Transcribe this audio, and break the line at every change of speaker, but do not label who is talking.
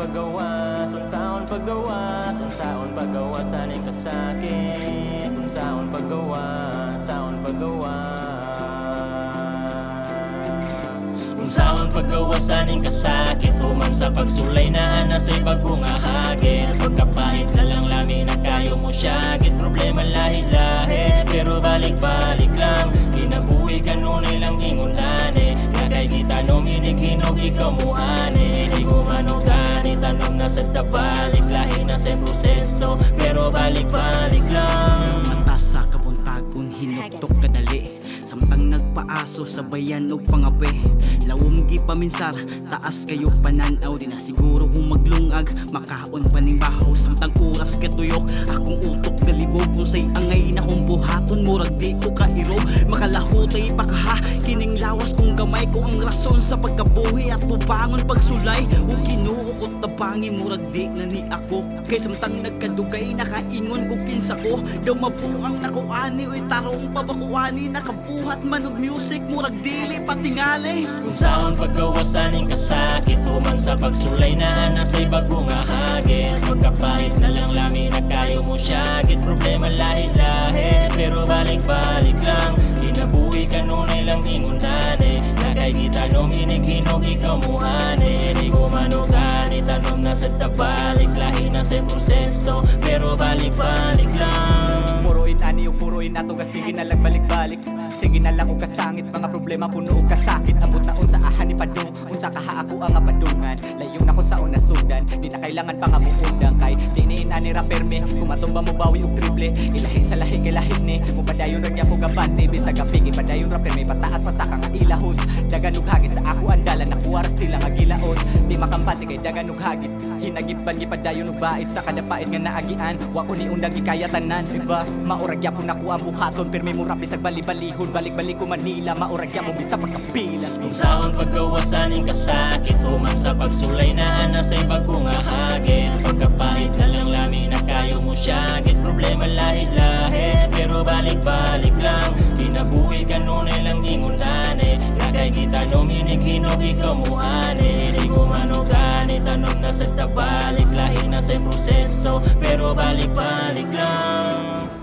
paggawas, unsaon paggawas, unsaon paggawas aning kasakit, unsaon paggawas, saon paggawas. Unsaon paggawas aning kasakit, human sa pagsulay na ana say bagong ahagit. Pagkapait na lang lami na kayo mo syagit, problema lahi-lahi pero balik-balik lang. Kinabuhi kanunay lang ingunani, na kay gitanong inig-hinog ikaw mo ani. Di ko manugani, tanom na sa tabalik, lahi na sa proseso pero balik-balik lang.
Mata sa kabuntagon, hinuktok kadali, samtang nagpaaso sa bayan o pangape. Lawom gi paminsar, taas kayo pananaw, di na siguro kung maglungag, makaon panimbaho. Samtang oras katuyok, akong utok galibog, kung say angay na kong buhaton, murag di ko kairo. Makalahutay pa kaha, kining lawas kong gamay ko ang rason sa pagkabuhi at tubangon pagsulay. O kinuukot tabangi, murag di na ni ako, kay samtang nagkadugay, nakaingon ko kinsa ko. Daw mabuang nakuani, o'y tarong pabakuani, nakabuhat manog music, murag dili patingali.
Unsaon paggawas aning kasakit, human sa pagsulay na ana say bagong ahagit. Pagkapait na lang lami na kayo mo syagit, problema lahi-lahi pero balik-balik lang. Kinabuhi kanunay lang ingunani, na kay gitanong inig-hinog ikaw mo ani. Di ko manugani, tanom na sa tabalik, lahi na sa proseso pero balik-balik lang.
Puruin ani o puruin ato nga sige na lang balik-balik. Sige na lang o kasangit, mga problema puno o kasakit. Amot na unsa ahan ni padung, unsa kaha ako ang padungan. Layong nako sa una sundan, di na kailangan pa nga muundang. Kay di ni inani raperme, kung matumba mo bawi og triple. Ilahi sa lahi kay lahi ni, mo padayon ra ko gabante. Bisag kapigi padayon raperme, pataas pa sa kang ilahos. Dagan ug hagit sa ako andala, nakuwar sila nga gilaos. Di makampante kay dagan ug hagit, hinagitban gipadayon ug bait sa kada pait nga naagian. Wa ko ni undang gikaya tanan, diba? Maurag gyapon ako ang buhaton, perme mo rapi sag bali-balihon. Balik-balik ko Manila, maurag gyapon bisa pagkapila.
Unsaon paggawas aning kasakit, human sa pagsulay na ana say bagong ahagit. Pagkapait na lang lami na kayo mo syagit, problema lahi-lahi pero balik-balik lang. Kinabuhi kanunay lang ingunani, na kay gitanong inig-hinog ikaw mo ani. Di ko manugani, tanom na sa tabalik, lahi na sa proseso pero balik-balik lang.